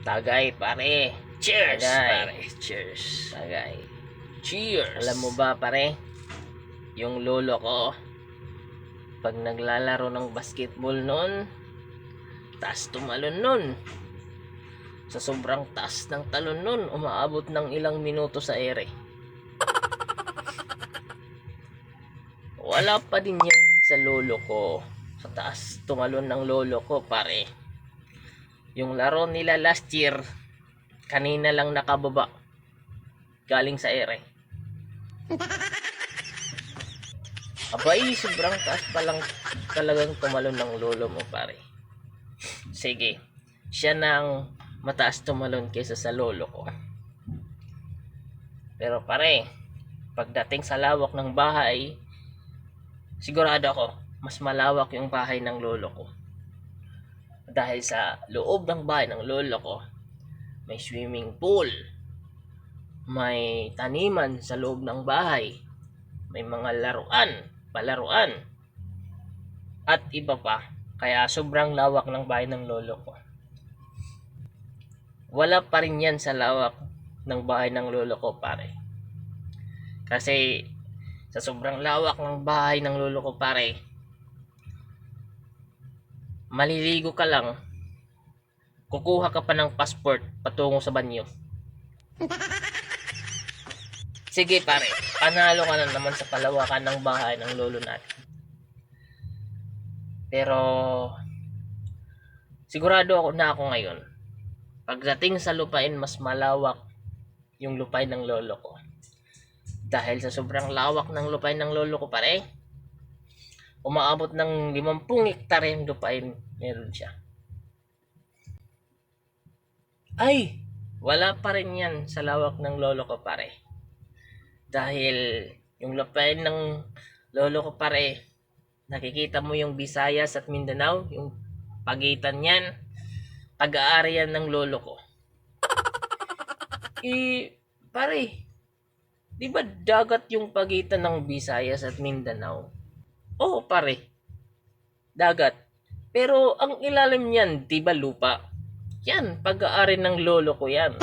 Tagay, pare. Cheers, Tagay. pare. Cheers. Tagay. Cheers. Alam mo ba, pare? Yung lolo ko, pag naglalaro ng basketball noon, taas tumalon noon. Sa sobrang taas ng talon noon, umaabot ng ilang minuto sa ere. Wala pa din yan sa lolo ko. Sa taas tumalon ng lolo ko, pare. Yung laro nila last year, kanina lang nakababa. Galing sa ere. Abay, sobrang taas pa lang talagang tumalon ng lolo mo, pare. Sige, siya na ang mataas tumalon kaysa sa lolo ko. Pero pare, pagdating sa lawak ng bahay, sigurado ako, mas malawak yung bahay ng lolo ko. Dahil sa loob ng bahay ng lolo ko, may swimming pool, may taniman sa loob ng bahay, may mga laruan, palaruan, at iba pa. Kaya sobrang lawak ng bahay ng lolo ko. Wala pa rin yan sa lawak ng bahay ng lolo ko, pare. Kasi sa sobrang lawak ng bahay ng lolo ko, pare, maliligo ka lang, kukuha ka pa ng passport patungo sa banyo. Sige, pare, panalo ka na naman sa palawakan ng bahay ng lolo natin. Pero sigurado ako ngayon, pagdating sa lupain, mas malawak yung lupain ng lolo ko. Dahil sa sobrang lawak ng lupain ng lolo ko, pare, umaabot ng 50 hektare yung lupain meron siya. Ay, wala pa rin yan sa lawak ng lolo ko, pare. Dahil yung lupain ng lolo ko, pare, nakikita mo yung Visayas at Mindanao, yung pagitan yan, pag-aari yan ng lolo ko. Pare, di ba dagat yung pagitan ng Visayas at Mindanao? Oo, pare, dagat. Pero ang ilalim niyan, di ba lupa? Yan, pag-aari ng lolo ko yan.